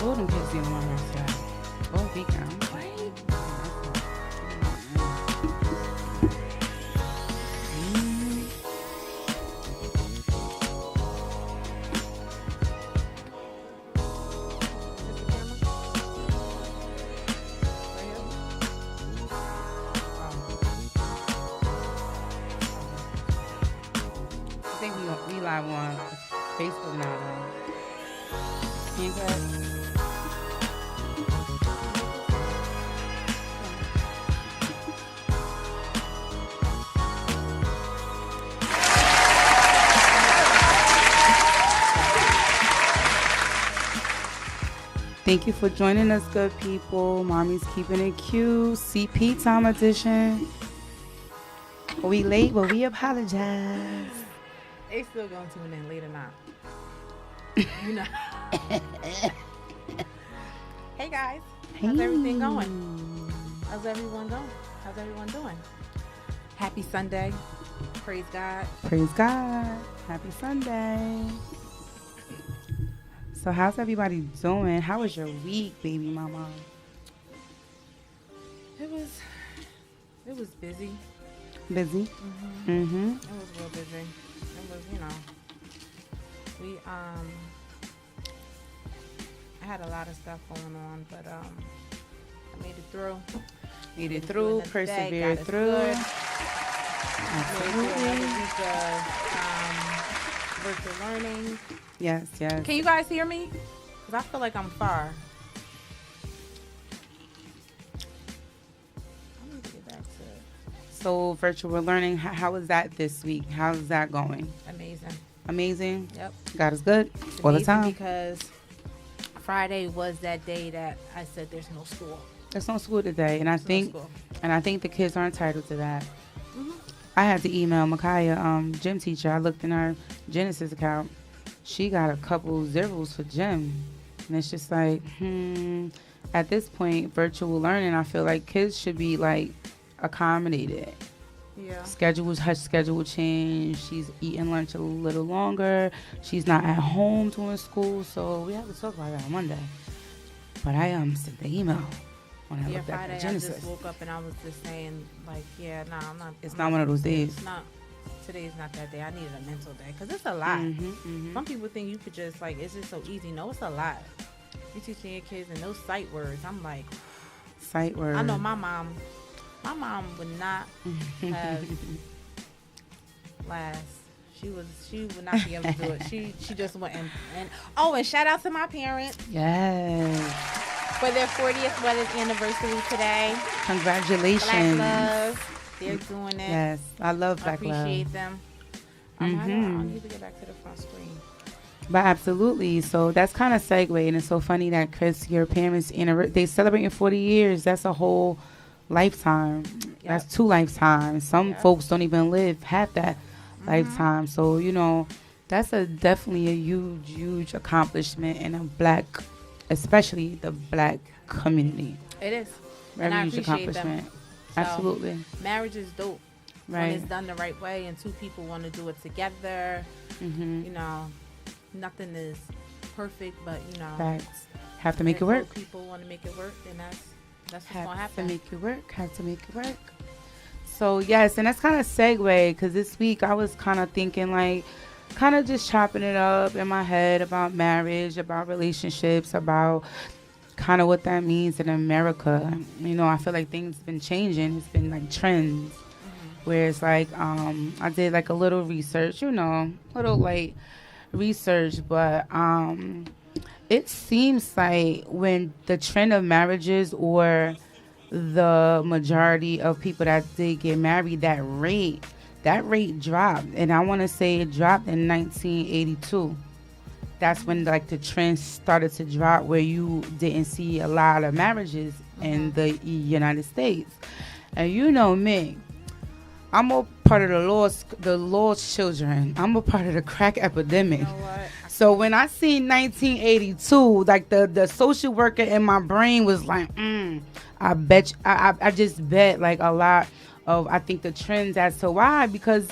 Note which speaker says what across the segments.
Speaker 1: told them kids didn't want to outside all weekend. I'm like, I think we live on Facebook now, though. Can you guys? Thank you for joining us, good people. Mommy's keeping it cute. CP time edition. We late, but we apologize.
Speaker 2: They still gonna tune in late or not. You know. Hey guys, how's everything going? How's everyone going? How's everyone doing? Happy Sunday. Praise God.
Speaker 1: Praise God. Happy Sunday. So how's everybody doing? How was your week, baby mama?
Speaker 2: It was busy.
Speaker 1: Busy? Mm-hmm.
Speaker 2: It was real busy. It was, I had a lot of stuff going on, but I made it through.
Speaker 1: Made it through, persevered through.
Speaker 2: Absolutely. Another week of virtual learning.
Speaker 1: Yes, yes.
Speaker 2: Can you guys hear me? Because I feel like I'm far. I need to get back to it.
Speaker 1: So virtual learning, how was that this week? How's that going?
Speaker 2: Amazing.
Speaker 1: Amazing?
Speaker 2: Yep.
Speaker 1: God is good
Speaker 2: It's
Speaker 1: all the
Speaker 2: amazing
Speaker 1: time.
Speaker 2: because Friday was that day that I said there's no school.
Speaker 1: There's no school today, and I think the kids are entitled to that.
Speaker 2: Mm-hmm.
Speaker 1: I had to email Micaiah, gym teacher. I looked in her Genesis account. She got a couple zeros for gym, and it's just like, at this point, virtual learning, I feel like kids should be like accommodated.
Speaker 2: Yeah.
Speaker 1: Her schedule changed. She's eating lunch a little longer. She's not at home doing school, so we have to talk about that on Monday. But I sent the email when I looked
Speaker 2: Friday,
Speaker 1: at the Genesis.
Speaker 2: I just woke up and I was just saying, like, I'm not.
Speaker 1: It's not one of those days.
Speaker 2: It's not. Today's not that day. I needed a mental day because it's a lot. Some people think you could just it's just so easy. No, it's a lot. You teaching your kids and those sight words. I'm like,
Speaker 1: sight words.
Speaker 2: I know my mom would not have last. She would not be able to do it. She just went and shout out to my parents.
Speaker 1: Yes.
Speaker 2: For their 40th wedding anniversary today.
Speaker 1: Congratulations.
Speaker 2: Black love. They're doing it.
Speaker 1: Yes, I love Black Love.
Speaker 2: I appreciate them. I need to get back to the front screen.
Speaker 1: But absolutely. So that's kind of segue, and it's so funny that Chris, your parents, they celebrating 40 years. That's a whole lifetime. Yep. That's 2 lifetimes. Some folks don't even live half that lifetime. So that's definitely a huge, huge accomplishment in especially the Black community.
Speaker 2: It is.
Speaker 1: Very
Speaker 2: and I
Speaker 1: huge
Speaker 2: appreciate
Speaker 1: accomplishment.
Speaker 2: them.
Speaker 1: Absolutely.
Speaker 2: Marriage is dope.
Speaker 1: Right.
Speaker 2: When it's done the right way and 2 people want to do it together. Nothing is perfect, but
Speaker 1: facts. Have to make it work.
Speaker 2: People want to make it work, then that's what's going to happen.
Speaker 1: Have to make it work. So yes, and that's kind of segue because this week I was kind of thinking kind of just chopping it up in my head about marriage, about relationships, about kind of what that means in America. I feel like things been changing. It's been trends where it's I did a little research, research, but it seems like when the trend of marriages or the majority of people that they get married, that rate dropped, and I want to say it dropped in 1982. That's when the trend started to drop, where you didn't see a lot of marriages in the United States. And me, I'm a part of the Lord's children. I'm a part of the crack epidemic.
Speaker 2: You know what?
Speaker 1: So when I seen 1982, the social worker in my brain was I bet I just bet a lot of, I think, the trends as to why, because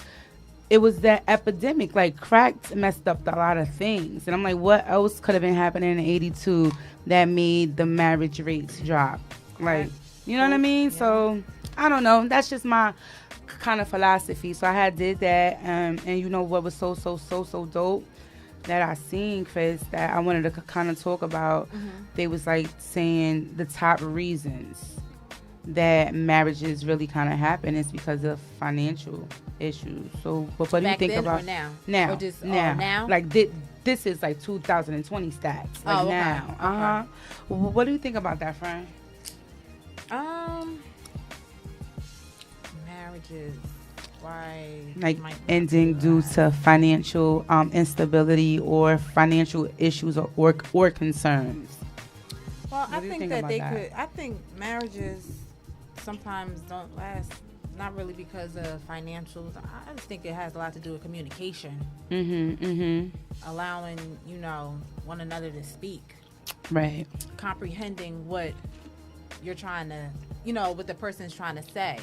Speaker 1: it was that epidemic. Like crack messed up a lot of things, and I'm like, what else could have been happening in '82 that made the marriage rates drop? Like,
Speaker 2: Right.
Speaker 1: you know what I
Speaker 2: Cool.
Speaker 1: mean?
Speaker 2: Yeah.
Speaker 1: So I don't know. That's just my kind of philosophy. So I had did that, and you know what was so dope that I seen, Chris, that I wanted to kind of talk about. They was like saying the top reasons that marriages really kind of happen is because of financial issues. So, but what do you
Speaker 2: Back
Speaker 1: think
Speaker 2: then
Speaker 1: about
Speaker 2: or now?
Speaker 1: now?
Speaker 2: Or just
Speaker 1: now,
Speaker 2: now?
Speaker 1: like this is like 2020 stats. Like
Speaker 2: Oh, okay.
Speaker 1: now, What do you think about that, friend?
Speaker 2: Um, marriages. Why?
Speaker 1: Like
Speaker 2: might not
Speaker 1: ending
Speaker 2: be
Speaker 1: due
Speaker 2: that.
Speaker 1: to financial instability or financial issues or concerns.
Speaker 2: Well,
Speaker 1: What
Speaker 2: I
Speaker 1: do you
Speaker 2: think
Speaker 1: think
Speaker 2: that
Speaker 1: about
Speaker 2: they
Speaker 1: that?
Speaker 2: could. I think marriages sometimes don't last. Not really because of financials. I just think it has a lot to do with communication, allowing one another to speak,
Speaker 1: Right.
Speaker 2: comprehending what you're trying to, what the person's trying to say.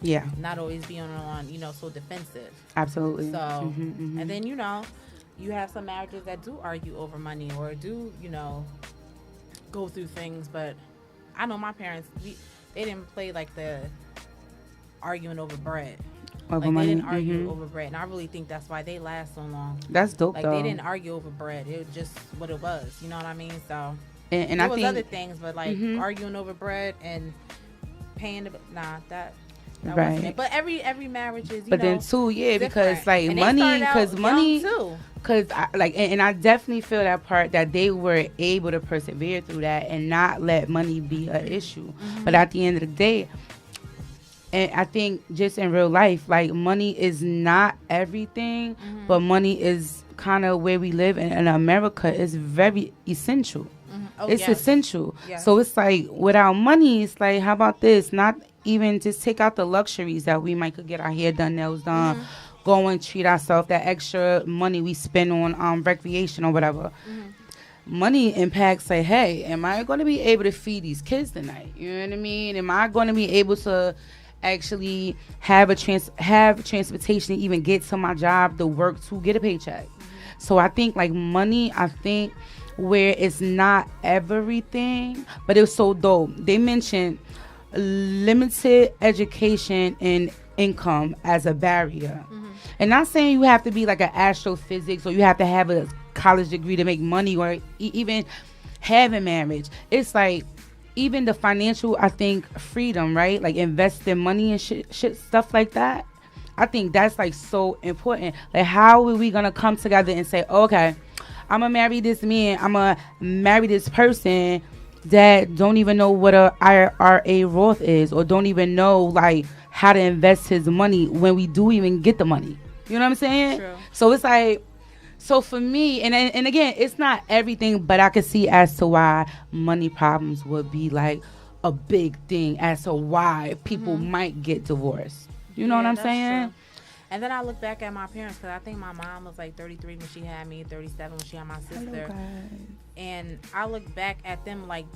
Speaker 1: Yeah.
Speaker 2: Not always being on, so defensive.
Speaker 1: Absolutely.
Speaker 2: So, and then you have some marriages that do argue over money or do go through things. But I know my parents, they didn't play like the arguing over bread.
Speaker 1: Over
Speaker 2: Like
Speaker 1: money.
Speaker 2: they didn't argue over bread, and I really think that's why they last so long.
Speaker 1: That's dope
Speaker 2: Like
Speaker 1: though.
Speaker 2: they didn't argue over bread; it was just what it was. You know what I mean? So
Speaker 1: and
Speaker 2: there
Speaker 1: I
Speaker 2: was
Speaker 1: think
Speaker 2: other things, but like arguing over bread and paying the that
Speaker 1: Right.
Speaker 2: wasn't it. But every marriage is
Speaker 1: but then too, yeah, because
Speaker 2: different.
Speaker 1: like
Speaker 2: And they
Speaker 1: money,
Speaker 2: started out
Speaker 1: because money,
Speaker 2: young, too.
Speaker 1: because and I definitely feel that part that they were able to persevere through that and not let money be an issue. But at the end of the day, and I think just in real life, like money is not everything, but money is kind of where we live in America is very essential.
Speaker 2: Oh,
Speaker 1: It's
Speaker 2: yes.
Speaker 1: essential.
Speaker 2: Yes.
Speaker 1: So it's like without money, it's like, how about this? Not even just take out the luxuries that we might could get our hair done, nails done, go and treat ourselves, that extra money we spend on recreation or whatever. Money impacts like, hey, am I going to be able to feed these kids tonight? You know what I mean? Am I going to be able to actually have have transportation to even get to my job, to work, to get a paycheck? So I think like money, where it's not everything, but it's so dope. They mentioned limited education and income as a barrier. And not saying you have to be like an astrophysics or you have to have a college degree to make money or even have a marriage. It's like even the financial, I think, freedom, right? Like investing money and shit, stuff like that. I think that's like so important. Like, how are we gonna come together and say, okay, I'm gonna marry this man, I'm gonna marry this person that don't even know what a IRA Roth is or don't even know like how to invest his money when we do even get the money. You know what I'm saying?
Speaker 2: True.
Speaker 1: So it's like, so for me, and again, it's not everything, but I can see as to why money problems would be like a big thing as to why people might get divorced. You know what I'm
Speaker 2: that's
Speaker 1: saying?
Speaker 2: true. And then I look back at my parents because I think my mom was like 33 when she had me, 37 when she had my sister. And I look back at them like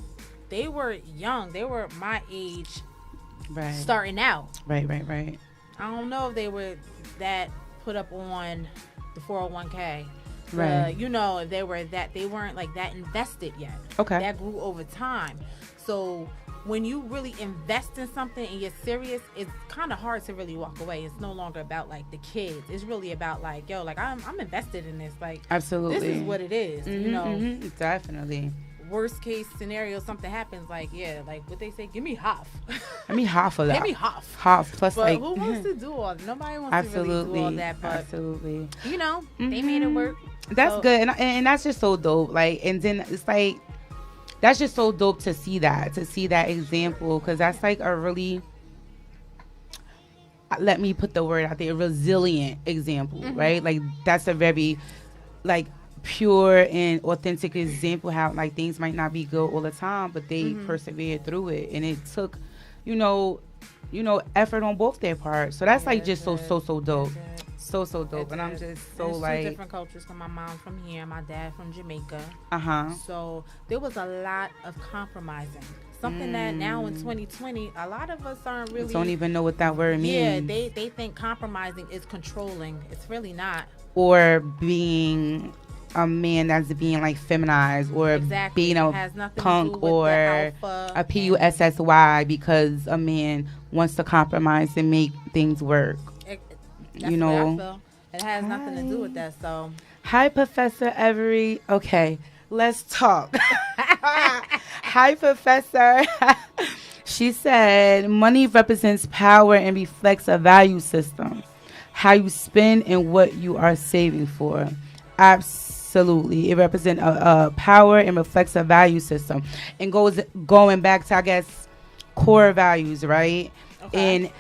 Speaker 2: they were young. They were my age,
Speaker 1: Right.
Speaker 2: starting out.
Speaker 1: Right.
Speaker 2: I don't know if they were that put up on the 401k.
Speaker 1: Right.
Speaker 2: If they weren't like that invested yet.
Speaker 1: Okay.
Speaker 2: That grew over time. So when you really invest in something and you're serious, it's kind of hard to really walk away. It's no longer about like the kids. It's really about like, yo, like I'm invested in this. Like,
Speaker 1: Absolutely.
Speaker 2: this is what it is.
Speaker 1: Definitely.
Speaker 2: Worst case scenario, something happens, like, yeah, like what they say, give me half.
Speaker 1: I mean, half of that.
Speaker 2: Give me half.
Speaker 1: Half plus
Speaker 2: But
Speaker 1: like.
Speaker 2: who wants to do all that? Nobody wants
Speaker 1: Absolutely.
Speaker 2: to really do all that. But
Speaker 1: Absolutely.
Speaker 2: they made it work.
Speaker 1: That's
Speaker 2: So-
Speaker 1: good, and that's just so dope. Like, and then it's like, that's just so dope to see that example, because that's like a really, let me put the word out there, resilient example, right? Like, that's a very, like, pure and authentic example how like things might not be good all the time, but they persevered through it, and it took, effort on both their parts. So that's like just so dope. So dope. And I'm just so
Speaker 2: It's
Speaker 1: like,
Speaker 2: two different cultures. Cause my mom's from here, my dad from Jamaica.
Speaker 1: uh-huh.
Speaker 2: So there was a lot of compromising. something that now in 2020, a lot of us aren't really
Speaker 1: don't even know what that word
Speaker 2: yeah,
Speaker 1: means.
Speaker 2: they think compromising is controlling. It's really not.
Speaker 1: Or being a man that's being like feminized, or
Speaker 2: Exactly.
Speaker 1: being
Speaker 2: It
Speaker 1: a
Speaker 2: has nothing to do
Speaker 1: punk,
Speaker 2: with the
Speaker 1: or
Speaker 2: alpha
Speaker 1: a
Speaker 2: and
Speaker 1: pussy, because a man wants to compromise and make things work.
Speaker 2: that's
Speaker 1: You
Speaker 2: the way I
Speaker 1: know.
Speaker 2: feel. It has nothing to do with that. So
Speaker 1: Hi, Professor Every. Okay, let's talk. Hi, Professor. She said, money represents power and reflects a value system. How you spend and what you are saving for. Absolutely. It represents a power and reflects a value system. And going back to, I guess, core values, right?
Speaker 2: okay.
Speaker 1: And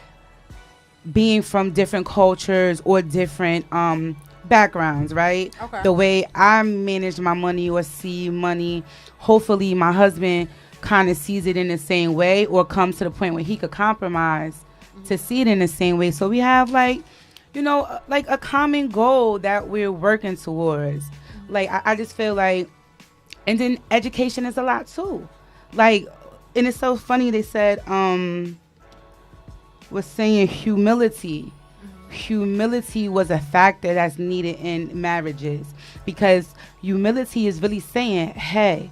Speaker 1: being from different cultures or different backgrounds, right?
Speaker 2: Okay.
Speaker 1: The way I manage my money or see money, hopefully my husband kind of sees it in the same way, or comes to the point where he could compromise to see it in the same way. So we have like, like a common goal that we're working towards. Like I just feel like, and then education is a lot too. Like, and it's so funny, they said was saying humility. Humility was a factor that's needed in marriages, because humility is really saying, hey,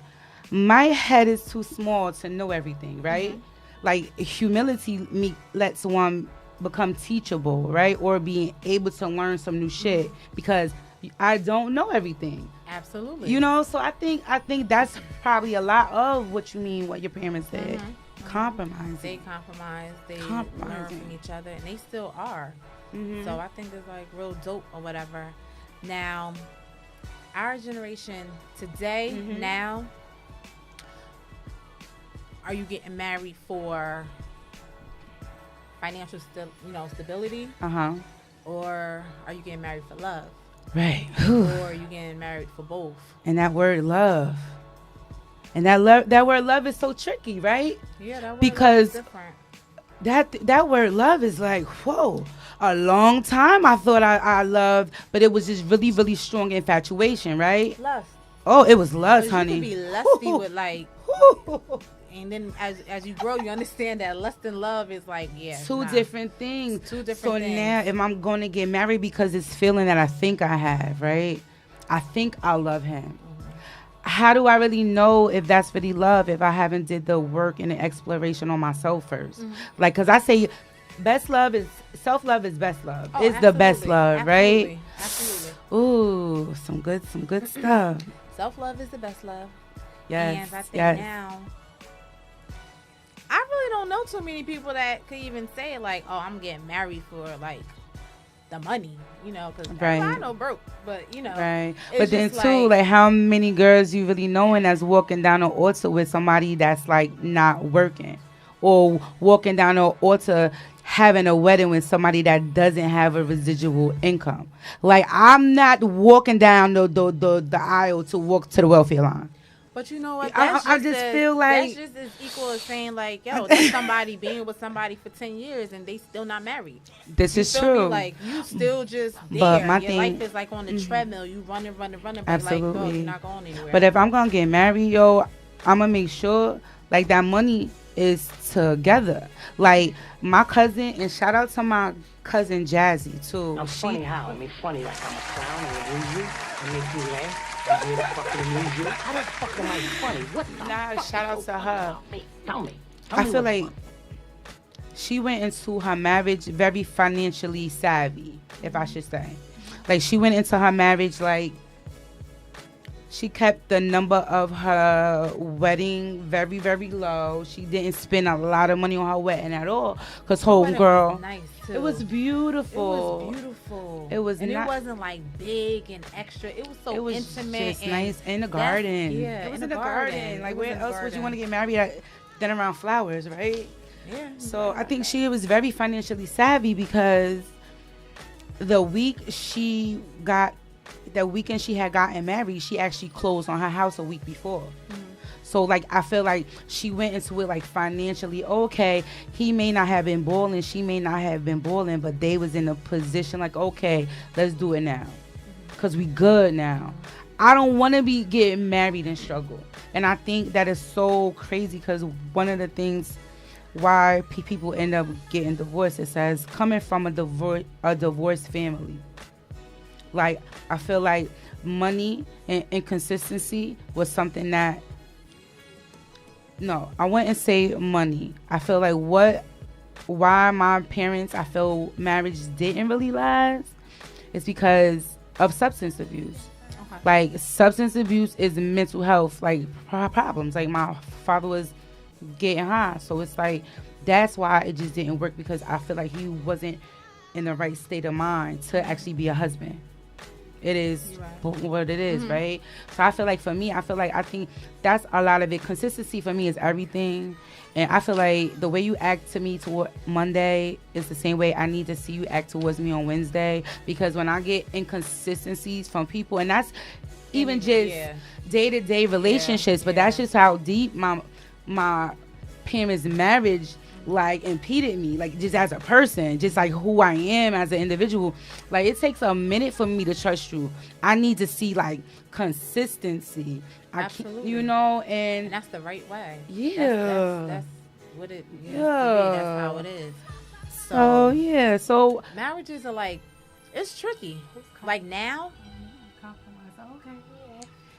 Speaker 1: my head is too small to know everything, right? Like, humility lets one become teachable, right? Or being able to learn some new shit, because I don't know everything.
Speaker 2: Absolutely.
Speaker 1: So I think that's probably a lot of what you mean, what your parents said. Compromising.
Speaker 2: They compromise. They learn from each other, and they still are. So I think it's like real dope or whatever. Now, our generation today, now, are you getting married for financial stability? Or are you getting married for love?
Speaker 1: Right.
Speaker 2: Or are you getting married for both?
Speaker 1: And that word love. And that word love is so tricky, right?
Speaker 2: Yeah, that word
Speaker 1: because
Speaker 2: love is different.
Speaker 1: That word love is like, whoa. A long time I thought I loved, but it was just really, really strong infatuation, right?
Speaker 2: Lust.
Speaker 1: Oh, it was lust, honey.
Speaker 2: You can be lusty with like, and then as you grow, you understand that lust and love is like,
Speaker 1: two different things.
Speaker 2: Two different
Speaker 1: so
Speaker 2: things.
Speaker 1: Now, if I'm going to get married because it's feeling that I think I have, right? I think I love him. How do I really know if that's really love if I haven't did the work and the exploration on myself first? Like, because I say self-love is best love.
Speaker 2: Oh,
Speaker 1: it's the best love, right?
Speaker 2: Absolutely.
Speaker 1: Ooh, some good stuff.
Speaker 2: Self-love is the best love.
Speaker 1: Yes.
Speaker 2: And I think now, I really don't know too many people that could even say like, oh, I'm getting married for like the money, because I know broke, but
Speaker 1: right. But then too, like how many girls you really knowing that's walking down an altar with somebody that's like not working, or walking down an altar having a wedding with somebody that doesn't have a residual income. Like, I'm not walking down the aisle to walk to the welfare line.
Speaker 2: But you know what?
Speaker 1: I just feel like
Speaker 2: that's just as equal as saying like, yo, that's somebody being with somebody for 10 years and they still not married.
Speaker 1: This is true.
Speaker 2: Like, you still just there.
Speaker 1: But my
Speaker 2: Your life is like on the treadmill. You running. But
Speaker 1: absolutely.
Speaker 2: like, you're not going anywhere.
Speaker 1: But if I'm gonna get married, I'm gonna make sure like that money is together. Like my cousin, and shout out to my cousin Jazzy too.
Speaker 3: I'm funny how? I mean, funny like I'm a clown and amuse you and make you laugh. I'm here to fucking amuse you. How the fuck am I funny? What the fuck
Speaker 1: shout out to her.
Speaker 3: Tell me.
Speaker 1: I feel like she went into her marriage very financially savvy, if I should say. Like, she went into her marriage like she kept the number of her wedding very, very low. She didn't spend a lot of money on her wedding at all. Because homegirl,
Speaker 2: was nice too.
Speaker 1: It was beautiful. It was
Speaker 2: and it wasn't like big and extra. It was so
Speaker 1: it was
Speaker 2: intimate.
Speaker 1: Just nice in the garden.
Speaker 2: Yeah,
Speaker 1: it was in the garden. Like, where else would you want to get married at than around flowers, right?
Speaker 2: Yeah.
Speaker 1: So I think she was very financially savvy, because the weekend she had gotten married, she actually closed on her house a week before. So, like, I feel like she went into it, like, financially, okay, he may not have been balling, she may not have been balling, but they was in a position, like, okay, let's do it now. Because we good now. I don't want to be getting married and struggle. And I think that is so crazy because one of the things why people end up getting divorced, it says coming from a divorced family. Like, I feel like money and inconsistency was something that, no, I wouldn't say money. I feel like why my parents, I feel marriage didn't really last is because of substance abuse.
Speaker 2: Okay.
Speaker 1: Like, substance abuse is mental health, like, problems. Like, my father was getting high. So it's like, that's why it just didn't work, because I feel like he wasn't in the right state of mind to actually be a husband. It is what it is, right? So I feel like for me, I think that's a lot of it. Consistency for me is everything. And I feel like the way you act to me toward Monday is the same way I need to see you act towards me on Wednesday. Because when I get inconsistencies from people, and that's even just day-to-day relationships, but that's just how deep my parents' marriage like impeded me, like just as a person, just like who I am as an individual. Like, it takes a minute for me to trust you. I need to see like consistency.
Speaker 2: Absolutely.
Speaker 1: And
Speaker 2: that's the right way.
Speaker 1: Yeah.
Speaker 2: That's what it needs to be. That's how it is.
Speaker 1: So
Speaker 2: marriages are like, it's tricky. Like now,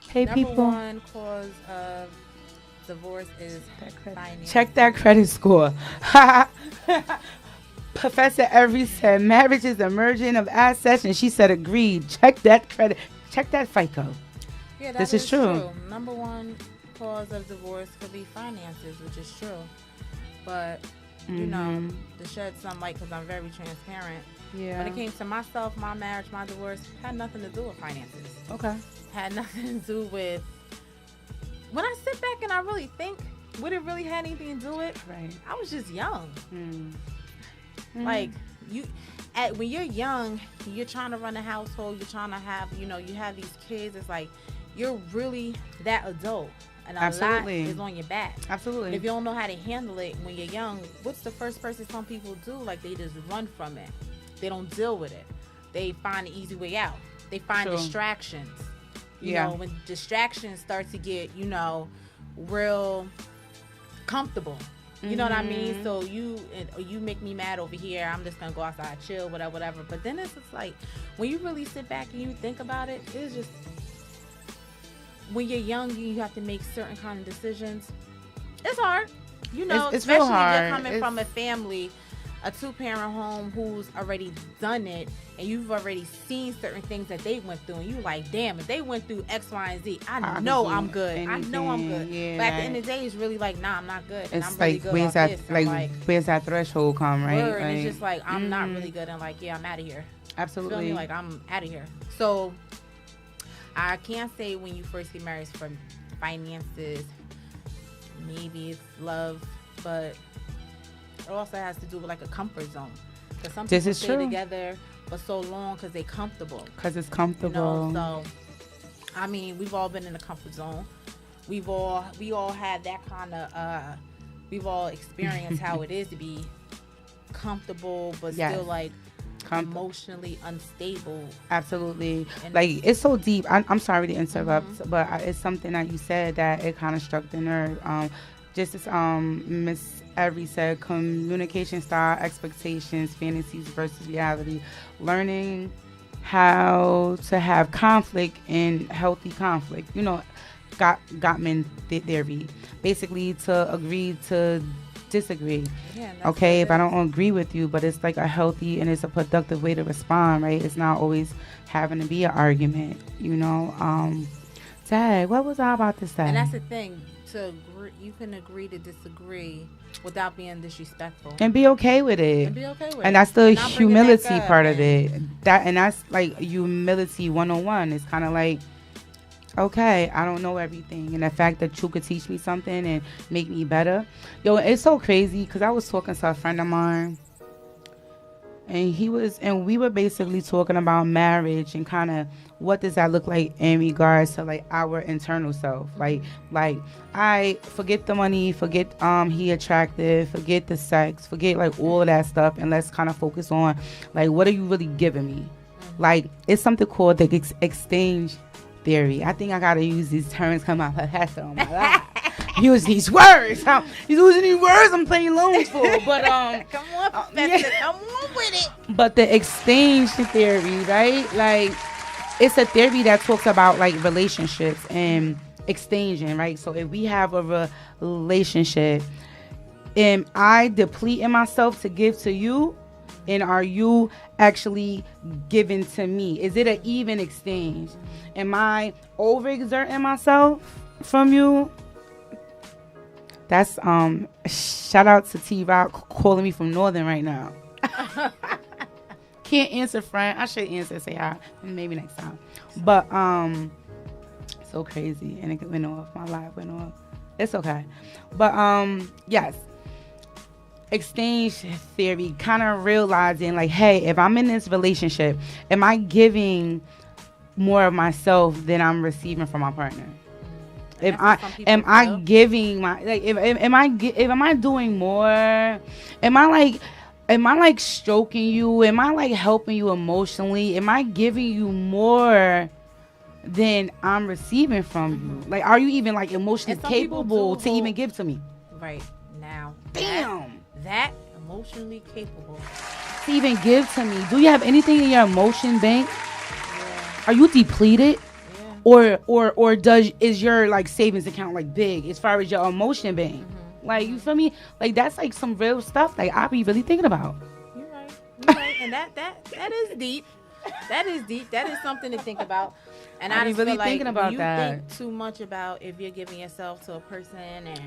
Speaker 1: hey,
Speaker 2: number
Speaker 1: people,
Speaker 2: one cause of divorce is finance.
Speaker 1: Check that credit score. Professor Every said marriage is the merging of assets, and she said agreed. Check that credit. Check that FICO.
Speaker 2: Yeah,
Speaker 1: this is true.
Speaker 2: Number one cause of divorce could be finances, which is true. But to shed some light, because I'm very transparent.
Speaker 1: Yeah.
Speaker 2: When it came to myself, my marriage, my divorce had nothing to do with finances.
Speaker 1: Okay. Had
Speaker 2: nothing to do with. When I sit back and I really think, would it really had anything to do with?
Speaker 1: Right.
Speaker 2: I was just young. Like when you're young, you're trying to run a household. You're trying to have, you have these kids. It's like you're really that adult, and a lot is on your back.
Speaker 1: Absolutely.
Speaker 2: And if you don't know how to handle it when you're young, what's the first person some people do? Like, they just run from it. They don't deal with it. They find the easy way out. They find distractions. You know, when distractions start to get, real comfortable. You know what I mean? So you make me mad over here. I'm just going to go outside, chill, whatever. But then it's just like, when you really sit back and you think about it, it's just, when you're young, you have to make certain kind of decisions. It's hard.
Speaker 1: It's
Speaker 2: especially
Speaker 1: real hard.
Speaker 2: If you're coming from a family, a 2-parent home who's already done it, and you've already seen certain things that they went through, and you like, damn, if they went through X, Y, and Z, I know I'm good. I know I'm good.
Speaker 1: Yeah,
Speaker 2: but at the end of the day, it's really like, nah, I'm not good. And
Speaker 1: it's
Speaker 2: I'm really
Speaker 1: like,
Speaker 2: good
Speaker 1: where's that, where's that threshold come, right?
Speaker 2: And it's just like, I'm not really good, and like, yeah, I'm out of here.
Speaker 1: Absolutely.
Speaker 2: Feel me? Like, I'm out of here. So I can't say when you first get married for finances. Maybe it's love, but it also has to do with like a comfort zone. Because some people stay together for so long because they're comfortable.
Speaker 1: Because it's comfortable.
Speaker 2: So, I mean, we've all been in a comfort zone. We all had that kind of. We've all experienced how it is to be comfortable, but still like emotionally unstable. Absolutely.
Speaker 1: Like, it's so deep. I'm sorry to interrupt, but it's something that you said that it kind of struck the nerve. Just as Miss Every said, communication style, expectations, fantasies versus reality. Learning how to have conflict and healthy conflict. Gottman theory. Basically, to agree to disagree. Okay, if I don't agree with you, but it's like a healthy and it's a productive way to respond, right? It's not always having to be an argument, Dad, what was I about to say?
Speaker 2: And that's the thing. You can agree to disagree without being disrespectful
Speaker 1: and be okay with it. And that's the humility part of it. That's like humility 101. It's kind of like, okay, I don't know everything, and the fact that you could teach me something and make me better. It's so crazy because I was talking to a friend of mine, and we were basically talking about marriage and kind of what does that look like in regards to like our internal self. Like I forget the money, forget he attractive, forget the sex, forget like all of that stuff, and let's kind of focus on like, what are you really giving me? Like, it's something called the exchange theory. I think I gotta use these terms come out professor on my life. Use these words. He's using these words I'm playing loans for. But
Speaker 2: come on, professor, come on with it.
Speaker 1: But the exchange theory, right? Like, it's a theory that talks about like relationships and exchanging, right? So if we have a relationship, am I depleting myself to give to you? And are you actually giving to me? Is it an even exchange? Am I overexerting myself from you? That's shout out to T-Rock calling me from Northern right now. Can't answer, friend. I should answer, say hi. Maybe next time. But so crazy, and it went off. My live went off. It's okay. But yes. Exchange theory, kind of realizing like, hey, if I'm in this relationship, am I giving more of myself than I'm receiving from my partner? If I giving my like if am I doing more? Am I like stroking you? Am I like helping you emotionally? Am I giving you more than I'm receiving from you? Like, are you even like emotionally capable to even give to me?
Speaker 2: Right now.
Speaker 1: Damn.
Speaker 2: That emotionally capable
Speaker 1: to even give to me. Do you have anything in your emotion bank?
Speaker 2: Yeah.
Speaker 1: Are you depleted?
Speaker 2: Yeah.
Speaker 1: Or is your like savings account like big as far as your emotion bank? Like, you feel me? Like, that's like some real stuff like I be really thinking about.
Speaker 2: You're right. And that is deep. That is deep. That is something to think about. And I just really feel like thinking about think too much about if you're giving yourself to a person and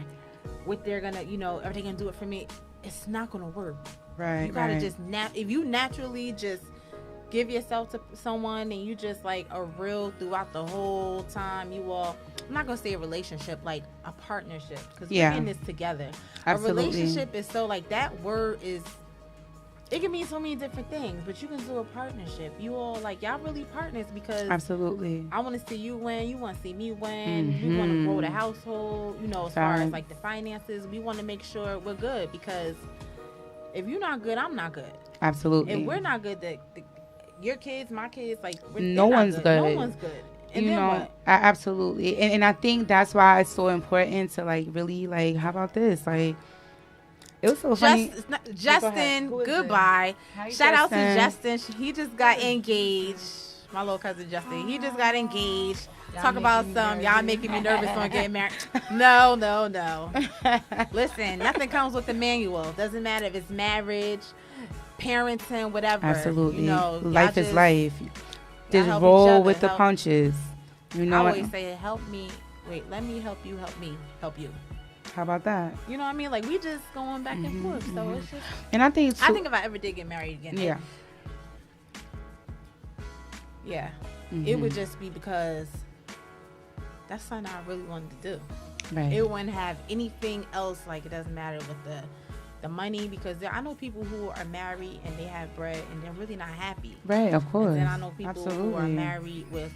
Speaker 2: what they're gonna, are they gonna do it for me? It's not gonna work.
Speaker 1: Right.
Speaker 2: You gotta just if you naturally just give yourself to someone and you just like are real throughout the whole time. I'm not gonna say a relationship, like a partnership, because we're in this together.
Speaker 1: Absolutely.
Speaker 2: A relationship is so like that word is. It can mean so many different things, but you can do a partnership. You all like y'all really partners because
Speaker 1: absolutely.
Speaker 2: I want to see you win. You want to see me win. We want to grow the household. As far as like the finances, we want to make sure we're good because if you're not good, I'm not good.
Speaker 1: Absolutely.
Speaker 2: If we're not good, your kids, my kids, like
Speaker 1: no one's good.
Speaker 2: No one's good. And then what?
Speaker 1: Absolutely. And I think that's why it's so important to like really like how about this like. It was so funny.
Speaker 2: Justin, goodbye. Shout out to Justin. He just got engaged. My little cousin Justin. He just got engaged. Talk about y'all making me nervous on getting married. No. Listen, nothing comes with the manual. Doesn't matter if it's marriage, parenting, whatever.
Speaker 1: Absolutely. Life is life. Just roll with the punches.
Speaker 2: I always say, help me. Wait, let me help you. Help me. Help you.
Speaker 1: How about that?
Speaker 2: You know what I mean? Like, we just going back and forth. So it's just.
Speaker 1: And I think
Speaker 2: if I ever did get married again. Yeah. It would just be because that's something I really wanted to do.
Speaker 1: Right.
Speaker 2: It wouldn't have anything else. Like, it doesn't matter with the money, because I know people who are married and they have bread and they're really not happy.
Speaker 1: Right, of course.
Speaker 2: And then I know people who are married with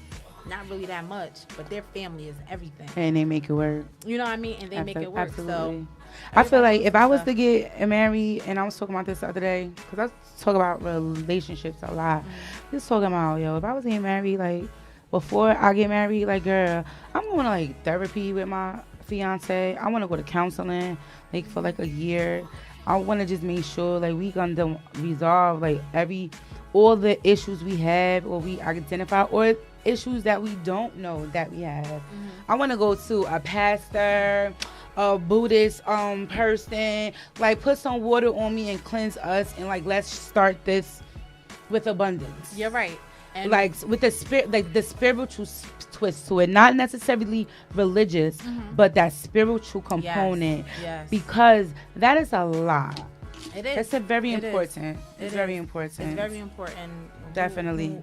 Speaker 2: not really that much, but their family is everything.
Speaker 1: And they make it work.
Speaker 2: You know what I mean? And they make it work.
Speaker 1: Absolutely. So I feel like if I was to get married, and I was talking about this the other day, because I talk about relationships a lot. Just talking about, if I was getting married, like, before I get married, like, girl, I'm going to, like, therapy with my fiance. I want to go to counseling, like, for, like, a year. I want to just make sure, like, we going to resolve, like, all the issues we have or we identify, or issues that we don't know that we have. I want to go to a pastor, a Buddhist person, like, put some water on me and cleanse us, and like, let's start this with abundance.
Speaker 2: You're right. And
Speaker 1: like, with the spirit, like the spiritual twist to it, not necessarily religious, but that spiritual component.
Speaker 2: Yes.
Speaker 1: Because that is a lot.
Speaker 2: It is.
Speaker 1: It's very important. It's very important.
Speaker 2: It's very important.
Speaker 1: Definitely.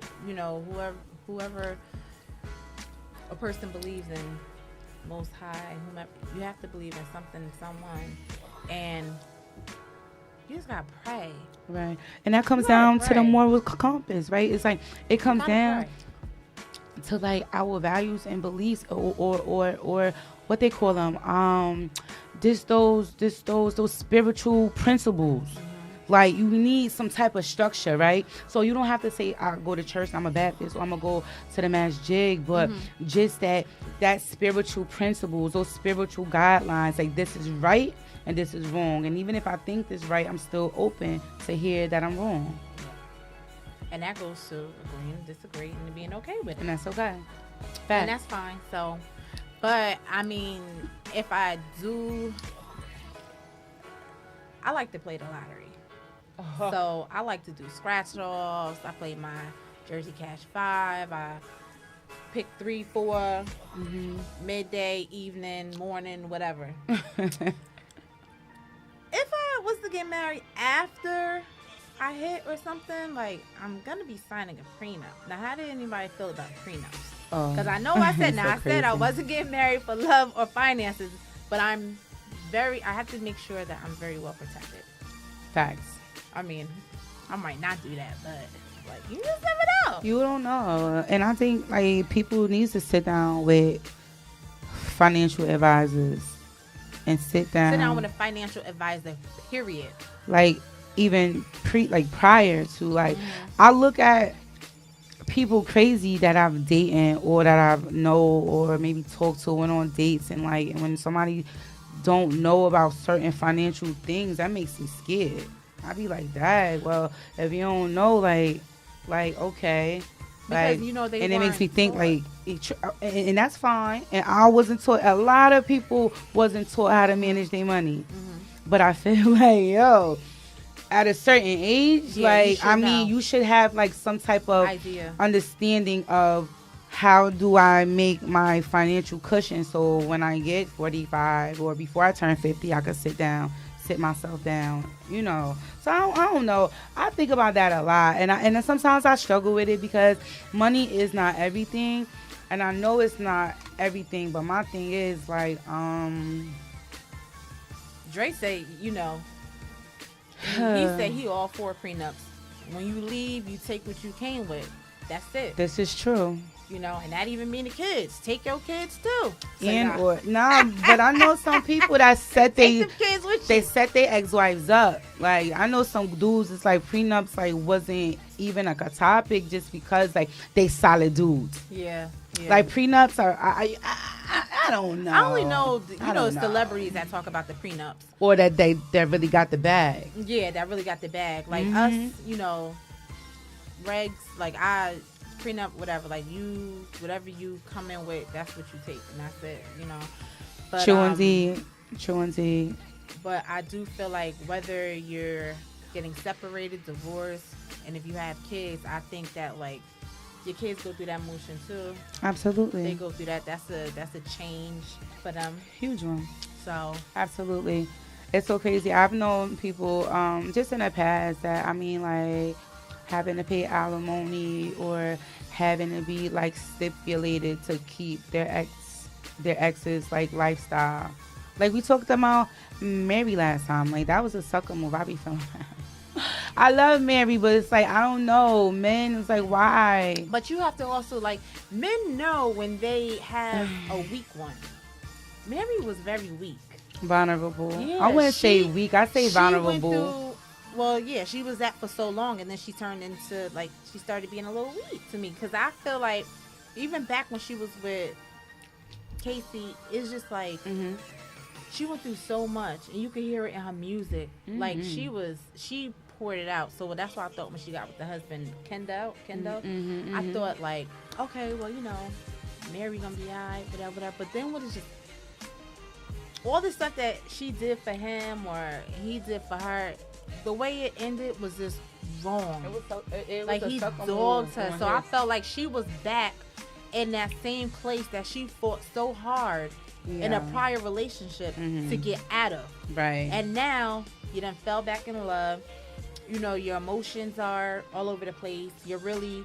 Speaker 2: Whoever a person believes in, Most High, whomever, you have to believe in something, someone, and you just gotta pray.
Speaker 1: Right, and that comes down to the moral compass, right? It's like it comes down to like our values and beliefs, or what they call them, those spiritual principles. Like, you need some type of structure, right? So you don't have to say, I go to church, I'm a Baptist, or I'm going to go to the masjid, but just that spiritual principles, those spiritual guidelines, like, this is right and this is wrong. And even if I think this right, I'm still open to hear that I'm wrong.
Speaker 2: And that goes to agreeing, disagreeing, and being okay with it.
Speaker 1: And that's okay.
Speaker 2: And that's fine. So, but, I mean, if I do, I like to play the lottery. So I like to do scratch offs. I play my Jersey Cash 5. I pick 3, 4, midday, evening, morning, whatever. If I was to get married after I hit or something, like, I'm gonna be signing a prenup. Now, how did anybody feel about prenups? Because I know I said, I said I wasn't getting married for love or finances, but I have to make sure that I'm very well protected.
Speaker 1: Facts.
Speaker 2: I mean, I might not do that, but, like, you just never know.
Speaker 1: You don't know. And I think, like, people need to sit down with financial advisors and sit down
Speaker 2: with a financial advisor, period.
Speaker 1: Like, even prior to, like, I look at people crazy that I've dated or that I know or maybe talked to, went on dates, and, like, when somebody don't know about certain financial things, that makes me scared. I be like, Dad, well, if you don't know, like okay.
Speaker 2: Because,
Speaker 1: like,
Speaker 2: you know,
Speaker 1: and it makes me think, like, and that's fine. And I wasn't taught, a lot of people wasn't taught how to manage their money. But I feel like, yo, at a certain age, like, I mean, you should have, like, some type of understanding of how do I make my financial cushion so when I get 45 or before I turn 50, I could sit myself down, you know. So I don't know. I think about that a lot, and sometimes I struggle with it because money is not everything, and I know it's not everything. But my thing is, like,
Speaker 2: Dre say, you know, he said he all for prenups. When you leave, you take what you came with. That's it.
Speaker 1: This is true.
Speaker 2: You know, and that even mean the kids. Take your kids too.
Speaker 1: But I know some people that set they set their ex-wives up. Like, I know some dudes, it's like prenups like wasn't even like a topic just because, like, they solid dudes.
Speaker 2: Yeah.
Speaker 1: Like, prenups are I don't know.
Speaker 2: I only know celebrities that talk about the prenups,
Speaker 1: or that they really got the bag.
Speaker 2: Yeah, that really got the bag. Like us, you know, regs, like prenup, whatever, like whatever you come in with, that's what you take, and that's it, you know. But, true indeed. But I do feel like whether you're getting separated, divorced, and if you have kids, I think that, like, your kids go through that motion too.
Speaker 1: Absolutely,
Speaker 2: they go through that. That's a change for them.
Speaker 1: Huge one.
Speaker 2: So
Speaker 1: absolutely, it's so crazy. I've known people just in the past that, I mean, like, having to pay alimony or having to be, like, stipulated to keep their ex's, like, lifestyle. Like, we talked about Mary last time. Like, that was a sucker move. I be feeling I love Mary, but it's like, I don't know. Men, it's like, why?
Speaker 2: But you have to also, like, men know when they have a weak one. Mary was very weak.
Speaker 1: Vulnerable.
Speaker 2: Yeah,
Speaker 1: I wouldn't say weak. I say vulnerable.
Speaker 2: Well, yeah, she was that for so long, and then she turned into, like, she started being a little weak to me. Because I feel like, even back when she was with Casey, it's just like, she went through so much, and you could hear it in her music. Like, she poured it out. So that's why I thought when she got with the husband, Kendall, I thought, like, okay, well, you know, Mary gonna be all right, whatever. But then what is just, all the stuff that she did for him or he did for her, the way it ended was just wrong. It was like, he dogged her. So I felt like she was back in that same place that she fought so hard in a prior relationship to get out of.
Speaker 1: Right.
Speaker 2: And now you done fell back in love. You know, your emotions are all over the place. You're really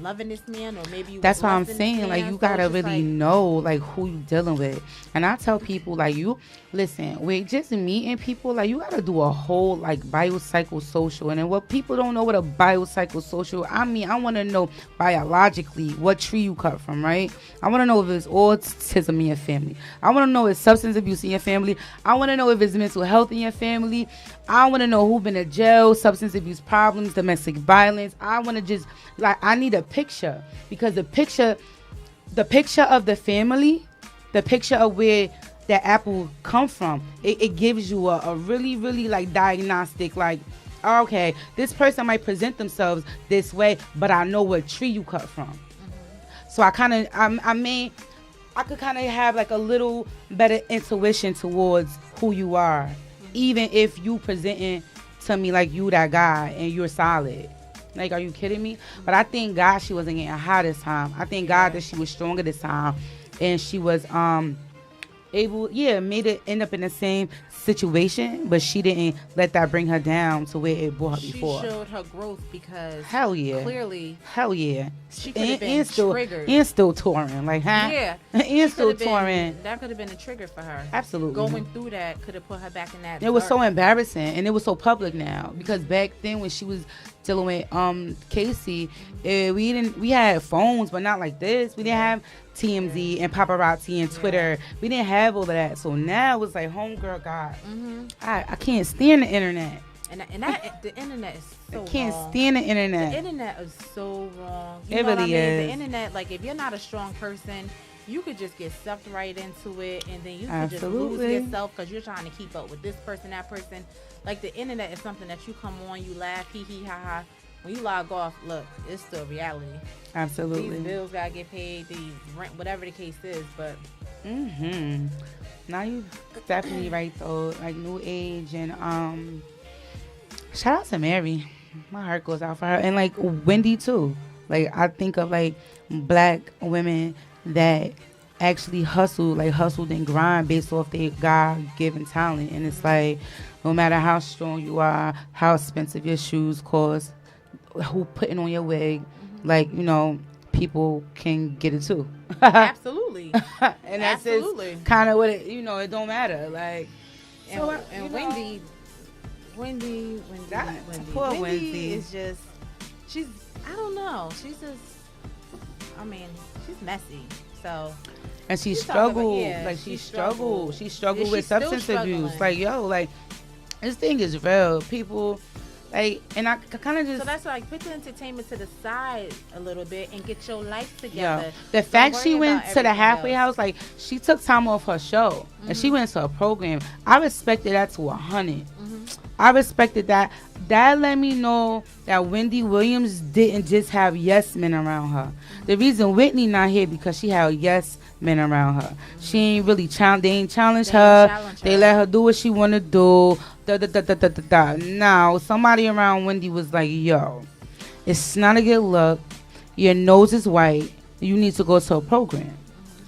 Speaker 2: loving this man, or maybe you
Speaker 1: that's what I'm saying. Like, you gotta really know, like, who you dealing with. And I tell people, like, you listen, with just meeting people, like, you gotta do a whole, like, biopsychosocial. And then what people don't know what a biopsychosocial, I mean, I want to know biologically what tree you cut from, right? I want to know if it's autism in your family. I want to know if it's substance abuse in your family. I want to know if it's mental health in your family. I want to know who been to jail, substance abuse problems, domestic violence. I want to just like I need a picture because the picture of the family, the picture of where that apple come from, it gives you a really really like diagnostic like okay, this person might present themselves this way, but I know what tree you cut from. So I mean, I could kind of have like a little better intuition towards who you are, even if you presenting to me like you that guy and you're solid. Like, are you kidding me? But I thank God she wasn't getting high this time. I thank God that she was stronger this time, and she was able, made it end up in the same situation, but she didn't let that bring her down to where it brought her before.
Speaker 2: She showed her growth because
Speaker 1: hell yeah,
Speaker 2: clearly,
Speaker 1: hell yeah,
Speaker 2: she could have been triggered
Speaker 1: and still touring, like huh?
Speaker 2: Yeah,
Speaker 1: and still touring.
Speaker 2: That could have been a trigger for her.
Speaker 1: Absolutely,
Speaker 2: going through that could have put her back in that.
Speaker 1: It was so embarrassing, and it was so public now because back then when she was dealing with Casey, we had phones, but not like this. We didn't have TMZ and paparazzi and Twitter. We didn't have all of that. So now it's like homegirl God. I can't stand the internet.
Speaker 2: And that the internet is so
Speaker 1: I can't
Speaker 2: wrong.
Speaker 1: stand the internet.
Speaker 2: The internet is so wrong. You
Speaker 1: It
Speaker 2: know what I
Speaker 1: really
Speaker 2: mean?
Speaker 1: is.
Speaker 2: The internet, like if you're not a strong person, you could just get sucked right into it, and then you could just lose yourself because you're trying to keep up with this person, that person. Like the internet is something that you come on, you laugh, hee hee ha ha. When you log off, look, it's still reality.
Speaker 1: Absolutely.
Speaker 2: These bills gotta get paid, these rent, whatever the case is. But
Speaker 1: now you definitely right though. Like new age and shout out to Mary. My heart goes out for her, and like Wendy too. Like I think of like black women that actually hustled and grind based off their God-given talent, and it's like no matter how strong you are, how expensive your shoes cost, who putting on your wig, like people can get it too.
Speaker 2: absolutely,
Speaker 1: and that's kind of what it don't matter. Like
Speaker 2: and Wendy
Speaker 1: poor Wendy
Speaker 2: is just I don't know, she's messy. So
Speaker 1: and she struggled she struggled with substance abuse. Like this thing is real, people. Like, and I kind of just...
Speaker 2: So that's like, put the entertainment to the side a little bit and get your life together.
Speaker 1: The fact she went to the halfway house, like, she took time off her show and she went to a program. I respected that to 100. I respected that. That let me know that Wendy Williams didn't just have yes men around her. The reason Whitney not here because she had yes men around her. She ain't really they ain't challenge her. They let her do what she want to do. Now somebody around Wendy was like, yo, it's not a good look, your nose is white, you need to go to a program.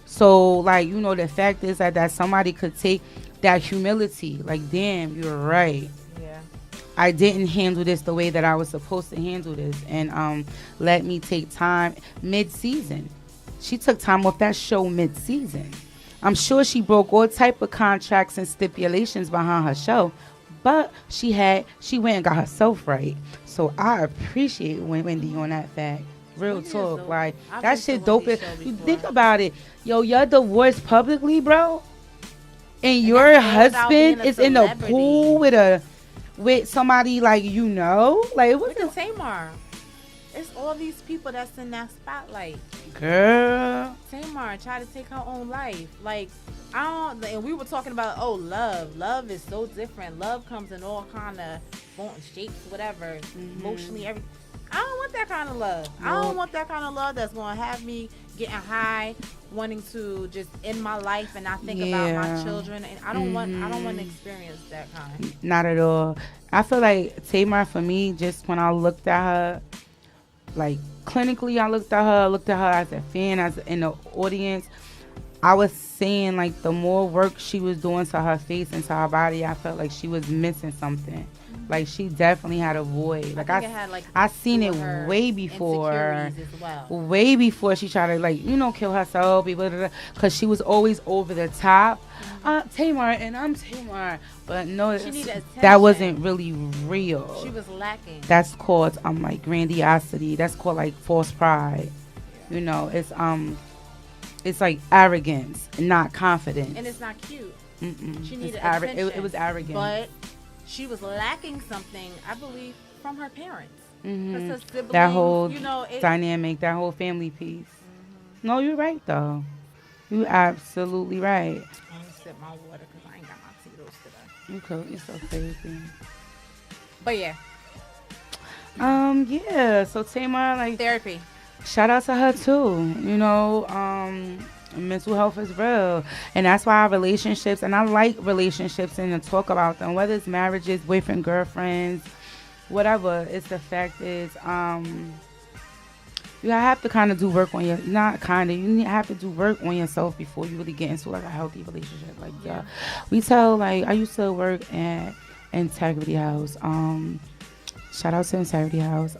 Speaker 1: So like the fact is that somebody could take that humility, like, damn, you're right, I didn't handle this the way that I was supposed to handle this, and let me take time mid-season. She took time off that show mid-season. I'm sure she broke all type of contracts and stipulations behind her show, but she went and got herself right. So I appreciate Wendy on that fact. Real talk, like that shit dope. You think about it, yo, you're divorced publicly, bro, and your husband is in the pool with somebody like like
Speaker 2: look at Tamar. It's all these people that's in that spotlight.
Speaker 1: Girl,
Speaker 2: Tamar tried to take her own life. Like, and we were talking about, love is so different. Love comes in all kind of shapes, whatever, emotionally, everything. I don't want that kind of love. No. I don't want that kind of love that's going to have me getting high, wanting to just end my life and not think about my children. And I don't want to experience that kind.
Speaker 1: Not at all. I feel like Tamar, for me, just when I looked at her, like clinically, I looked at her as a fan, as in the audience. I was saying like the more work she was doing to her face and to her body, I felt like she was missing something. Like she definitely had a void. Like I seen it way before,
Speaker 2: as well.
Speaker 1: way before she tried to kill herself, because she was always over the top. Tamar, and I'm Tamar, but no, that wasn't really real.
Speaker 2: She was lacking.
Speaker 1: That's called like grandiosity. That's called like false pride. It's like arrogance, not confidence.
Speaker 2: And it's not cute.
Speaker 1: Mm-mm.
Speaker 2: She needed attention.
Speaker 1: It was arrogant.
Speaker 2: But she was lacking something, I believe, from her parents. Because
Speaker 1: Hmm.
Speaker 2: her siblings,
Speaker 1: That whole
Speaker 2: you know,
Speaker 1: dynamic, that whole family piece. No, you're right though. You absolutely right.
Speaker 2: I'm gonna sip my water because I ain't got my Tito's today.
Speaker 1: You cool. You're so crazy.
Speaker 2: But yeah,
Speaker 1: Yeah. So Tamar, like,
Speaker 2: therapy.
Speaker 1: shout out to her too. Mental health is real, and that's why our relationships. And I like relationships and to talk about them, whether it's marriages, boyfriend, girlfriends, whatever. It's the fact is, you have to kind of do work on your not kind of have to do work on yourself before you really get into like a healthy relationship. Like
Speaker 2: Yeah.
Speaker 1: we tell like I used to work at Integrity House. Shout out to Integrity House.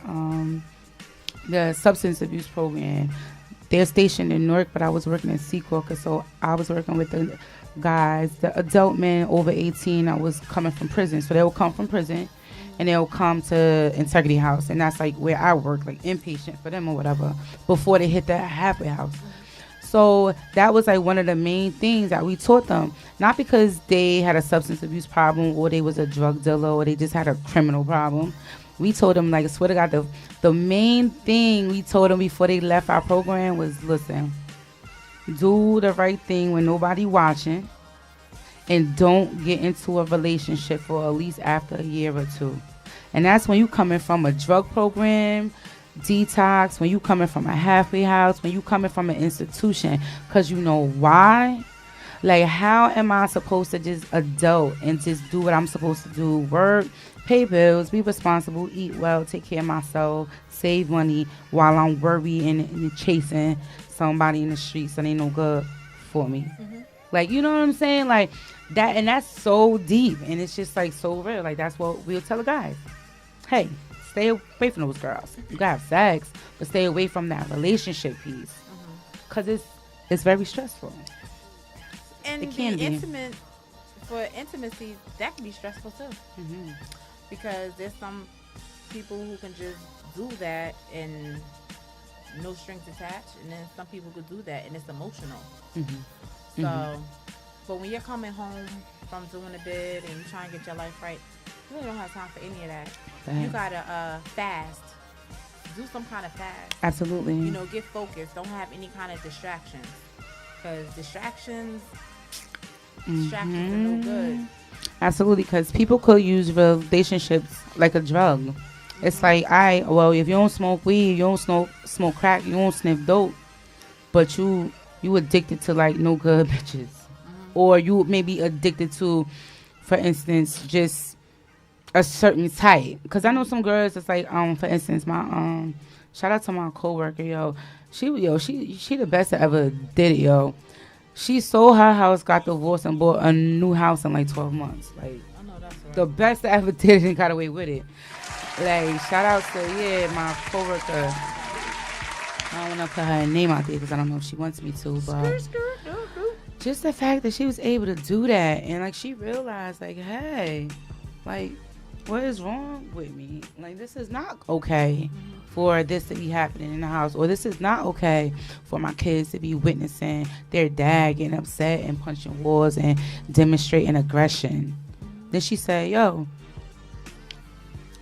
Speaker 1: The substance abuse program. They're stationed in Newark, but I was working in Sequoia, so I was working with the guys, the adult men over 18 that was coming from prison. So they will come from prison and they'll come to Integrity House, and that's like where I work, like inpatient for them or whatever, before they hit the halfway house. So that was like one of the main things that we taught them, not because they had a substance abuse problem or they was a drug dealer or they just had a criminal problem. We told them, like, I swear to God, the main thing we told them before they left our program was, listen, do the right thing when nobody watching, and don't get into a relationship for at least after a year or two. And that's when you coming from a drug program, detox, when you coming from a halfway house, when you coming from an institution. Because you know why? Like, how am I supposed to just adult and just do what I'm supposed to do? Work, pay bills, be responsible, eat well, take care of myself, save money while I'm worrying and chasing somebody in the streets that ain't no good for me. Like, you know what I'm saying? Like, that, and that's so deep, and it's just, like, so real. Like, that's what we'll tell the guys. Hey, stay away from those girls. You gotta have sex, but stay away from that relationship piece. Because it's very stressful.
Speaker 2: And
Speaker 1: It can be.
Speaker 2: intimate, for intimacy, that can be stressful too.
Speaker 1: Mm-hmm.
Speaker 2: Because there's some people who can just do that and no strings attached, and then some people could do that and it's emotional.
Speaker 1: Mm-hmm.
Speaker 2: So, but when you're coming home from doing a bid and you're trying to get your life right, you really don't have time for any of that. You gotta fast. Do some kind of fast.
Speaker 1: Absolutely.
Speaker 2: You know, get focused. Don't have any kind of distractions. Because distractions are no good.
Speaker 1: Absolutely, because people could use relationships like a drug. It's like, if you don't smoke weed, you don't smoke crack, you don't sniff dope, but you addicted to like no good bitches, or you may be addicted to, for instance, just a certain type. Because I know some girls. It's like, for instance, my shout out to my coworker, she the best that ever did it, yo. She sold her house, got divorced, and bought a new house in like 12 months. Like,
Speaker 2: I know that's right.
Speaker 1: the best that ever did it and got away with it. Like, shout out to, my coworker. I don't want to put her name out there because I don't know if she wants me to, but just the fact that she was able to do that, and like she realized, like, hey, like, what is wrong with me? Like, this is not okay for this to be happening in the house, or this is not okay for my kids to be witnessing their dad getting upset and punching walls and demonstrating aggression. Then she said, yo,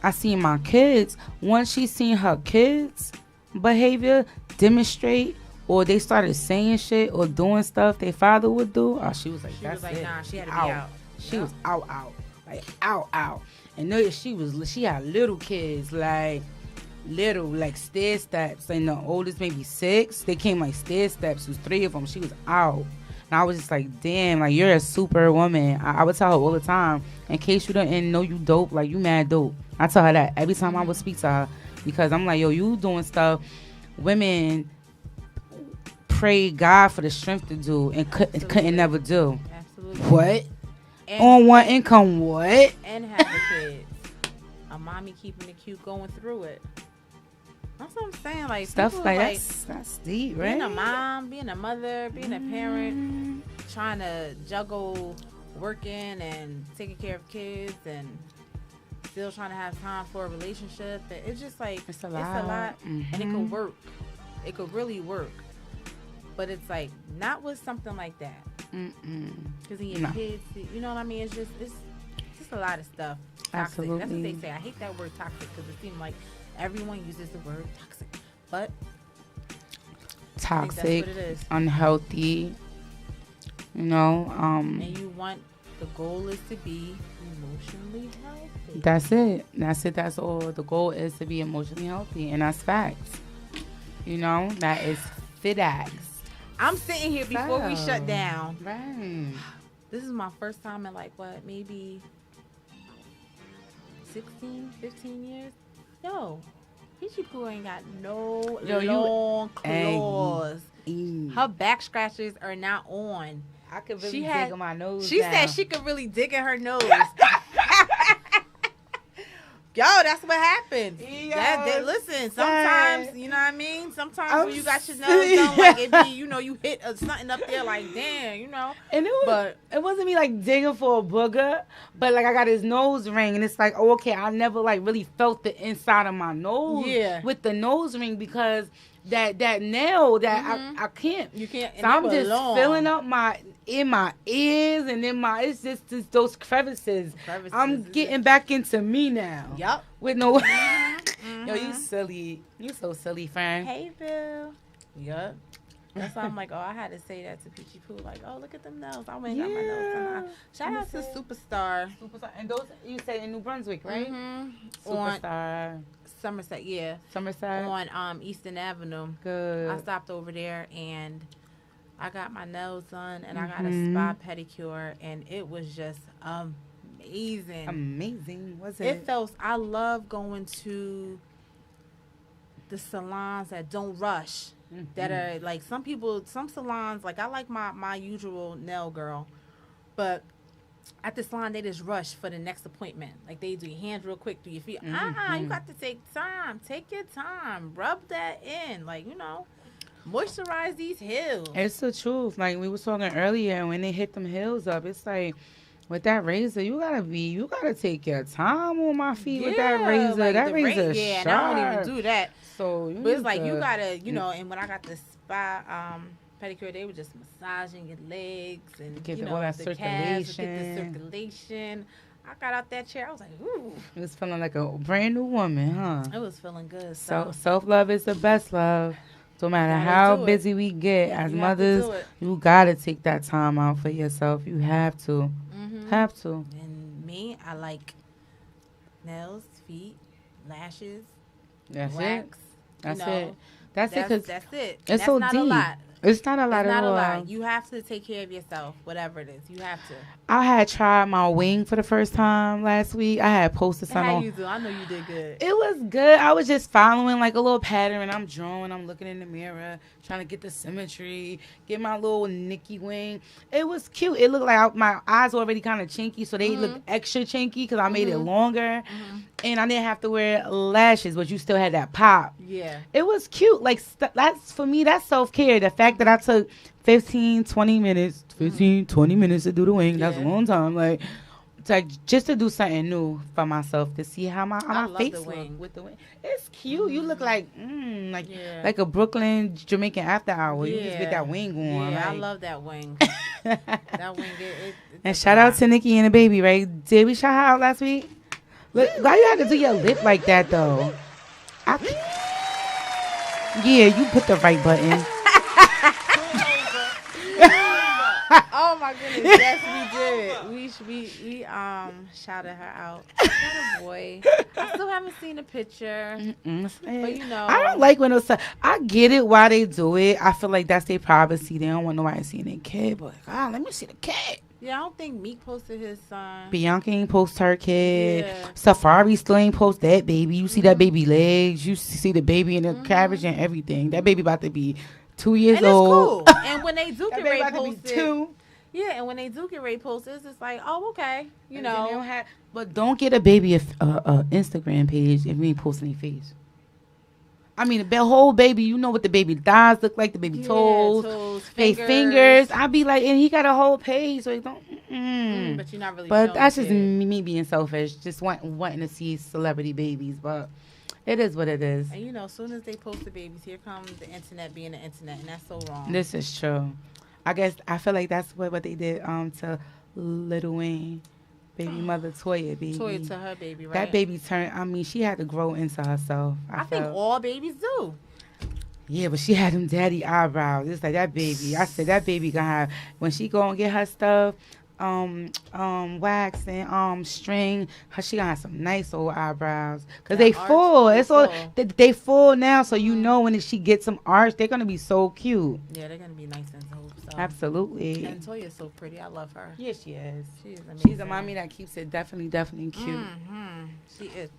Speaker 1: I seen my kids. Once she seen her kids' behavior demonstrate, or they started saying shit or doing stuff their father would do, she was like,
Speaker 2: She
Speaker 1: that's
Speaker 2: was like,
Speaker 1: it.
Speaker 2: nah, she had to
Speaker 1: Out.
Speaker 2: be out.
Speaker 1: She was out. Like, out. And then she had little kids, like stair steps, and the oldest maybe 6. They came like stair steps. It was 3 of them. She was out, and I was just like, damn, like, you're a super woman. I would tell her all the time, in case you didn't know you dope, like, you mad dope. I tell her that every time I would speak to her, because I'm like, yo, you doing stuff women pray God for the strength to do and couldn't never do.
Speaker 2: Absolutely.
Speaker 1: What?
Speaker 2: And,
Speaker 1: On one income, what?
Speaker 2: and have the kids. A mommy keeping the cute going through it. That's what I'm saying. Like,
Speaker 1: Stuff
Speaker 2: people,
Speaker 1: like that's deep, right?
Speaker 2: Being a mom, being a mother, being a parent, trying to juggle working and taking care of kids and still trying to have time for a relationship. It's just like,
Speaker 1: It's a lot.
Speaker 2: And it could work. It could really work. But it's like, not with something like that. Because in your kids, you know what I mean? It's just a lot of stuff. Toxic. That's what
Speaker 1: Absolutely.
Speaker 2: they say. I hate that word toxic because it seems like everyone uses the word toxic, but I think that's
Speaker 1: Toxic,
Speaker 2: what it is.
Speaker 1: unhealthy. You know,
Speaker 2: And you want the goal is to be emotionally healthy.
Speaker 1: that's it. That's it. That's all. The goal is to be emotionally healthy, and that's facts. You know, that is FIDAX.
Speaker 2: I'm sitting here before we shut down.
Speaker 1: Right.
Speaker 2: This is my first time in like what, maybe 16, 15 years? Yo, Peachy Poo ain't got no long claws. Her back scratches are not on.
Speaker 1: I could
Speaker 2: She
Speaker 1: really
Speaker 2: had-
Speaker 1: dig on my nose.
Speaker 2: She
Speaker 1: down.
Speaker 2: said she could really dig in her nose. Yo, that's what happens. Listen, sometimes, you know what I mean? Sometimes when you got your nose done, like it be, you know, you hit something up there like, damn, you know.
Speaker 1: And it wasn't me like digging for a booger, but like I got his nose ring, and it's like, oh, okay, I never like really felt the inside of my nose with the nose ring because that nail that I can't.
Speaker 2: You can't.
Speaker 1: So I'm just filling up my ears and in my just those crevices. I'm getting back into me now.
Speaker 2: Yup.
Speaker 1: With no. Yo, you silly. You so silly, friend.
Speaker 2: Hey, Bill. Yup. That's why I'm like, oh, I had to say that to Peachy Poo. Like, oh, look at them nails. I went and got my nails done. Shout out to Superstar.
Speaker 1: And those you say in New Brunswick, right? Superstar.
Speaker 2: Somerset, yeah.
Speaker 1: Somerset.
Speaker 2: On Eastern Avenue.
Speaker 1: Good.
Speaker 2: I stopped over there and I got my nails done and I got a spa pedicure and it was just amazing.
Speaker 1: Amazing, was it?
Speaker 2: It felt. I love going to the salons that don't rush. That are like some salons. Like I like my usual nail girl, but at the salon they just rush for the next appointment. Like they do your hands real quick, do your feet. You got to take time. Take your time. Rub that in. Like, you know, moisturize these heels.
Speaker 1: It's the truth. Like we was talking earlier, when they hit them heels up, it's like with that razor, you gotta take your time on my feet with that razor.
Speaker 2: Like
Speaker 1: that razor is
Speaker 2: and
Speaker 1: sharp.
Speaker 2: I don't even do that.
Speaker 1: So
Speaker 2: but it's like you gotta, you know. And when I got the spa pedicure, they were just massaging your legs and
Speaker 1: get
Speaker 2: you know
Speaker 1: all that
Speaker 2: the calves, get the circulation. I got out that chair. I was like, ooh.
Speaker 1: It was feeling like a brand new woman, huh?
Speaker 2: It was feeling good.
Speaker 1: So self-love is the best love. No matter how busy we get as mothers, you gotta take that time out for yourself. You have to. Have to.
Speaker 2: And me, I like nails, feet, lashes,
Speaker 1: That's
Speaker 2: wax.
Speaker 1: it. That's
Speaker 2: you know,
Speaker 1: it. That's it.
Speaker 2: That's it.
Speaker 1: It's
Speaker 2: That's
Speaker 1: so
Speaker 2: not
Speaker 1: deep.
Speaker 2: a lot.
Speaker 1: It's not a lot
Speaker 2: It's
Speaker 1: at
Speaker 2: not
Speaker 1: all.
Speaker 2: a lot. You have to take care of yourself, whatever it is. You have to.
Speaker 1: I had tried my wing for the first time last week. I had posted something.
Speaker 2: How
Speaker 1: on.
Speaker 2: you do? I know you did good.
Speaker 1: It was good. I was just following like a little pattern. I'm drawing. I'm looking in the mirror, trying to get the symmetry, get my little Nikki wing. It was cute. It looked like my eyes were already kind of chinky, so they looked extra chinky because I made it longer. And I didn't have to wear lashes, but you still had that pop.
Speaker 2: Yeah.
Speaker 1: It was cute. Like, that's, for me, that's self-care. The fact that I took 20 minutes to do the wing, that's a long time. Like, it's like just to do something new for myself, to see how my face looks with the wing. It's cute. You look like like a Brooklyn Jamaican after hour. You just get that wing on.
Speaker 2: Yeah,
Speaker 1: like.
Speaker 2: I love that wing. That wing.
Speaker 1: And shout out to Nikki and the baby, right? Did we shout her out last week? Look, why you have to do your lip like that, though? Yeah, you put the right button.
Speaker 2: Oh my goodness, yes we did. We shouted her out. What a boy. I still haven't seen a picture. But you know,
Speaker 1: I don't like when those. I get it why they do it. I feel like that's their privacy. They don't want nobody seeing their kid. But God, let me see the kid.
Speaker 2: Yeah, I don't think Meek posted his son.
Speaker 1: Bianca ain't post her kid.
Speaker 2: Yeah.
Speaker 1: Safari still ain't post that baby. You see that baby legs. You see the baby in the carriage and everything. That baby about to be 2 years old.
Speaker 2: It's cool. And when they do get ready to post it,
Speaker 1: 2.
Speaker 2: yeah, and when they do get ready to post it, it's just like, oh, okay, you know.
Speaker 1: But don't get a baby a Instagram page if you ain't posting their face. I mean, the whole baby, you know what the baby thighs look like, the baby toes, fingers. I be like, and he got a whole page, so he don't.
Speaker 2: But you're not really.
Speaker 1: But that's just me being selfish, just wanting to see celebrity babies. But it is what it is.
Speaker 2: And you know, as soon as they post the babies, here comes the internet being the internet, and that's so wrong.
Speaker 1: This is true. I guess I feel like that's what they did to Lil Wayne. Baby mother Toya, baby.
Speaker 2: Toya to her baby, right?
Speaker 1: That baby turned. I mean, she had to grow into herself.
Speaker 2: I think
Speaker 1: felt.
Speaker 2: all babies do.
Speaker 1: Yeah, but she had them daddy eyebrows. It's like that baby. I said that baby gonna have when she go and get her stuff, wax and string. She gonna have some nice old eyebrows because they
Speaker 2: That arch,
Speaker 1: full.
Speaker 2: they
Speaker 1: It's all
Speaker 2: full.
Speaker 1: they full now. So you know when she gets some arch, they're gonna be so cute.
Speaker 2: Yeah, they're gonna be nice and so.
Speaker 1: Absolutely.
Speaker 2: And Toya's so pretty. I love her.
Speaker 1: Yeah, she is.
Speaker 2: She's amazing.
Speaker 1: She's a mommy that keeps it definitely cute.
Speaker 2: She is.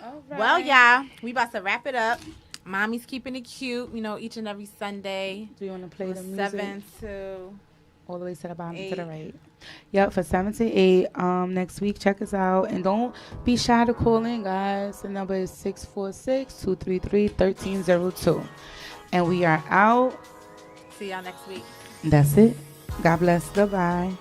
Speaker 1: All right.
Speaker 2: Well, yeah, we about to wrap it up. Mommy's keeping it cute, each and every Sunday.
Speaker 1: Do you want to play the
Speaker 2: From
Speaker 1: music?
Speaker 2: 7 to
Speaker 1: All the way to the bottom, to
Speaker 2: 8.
Speaker 1: the right. Yep, for 7 to 8 next week. Check us out. And don't be shy to call in, guys. The number is 646-233-1302. And we are out.
Speaker 2: See y'all next week.
Speaker 1: That's it. God bless. Goodbye.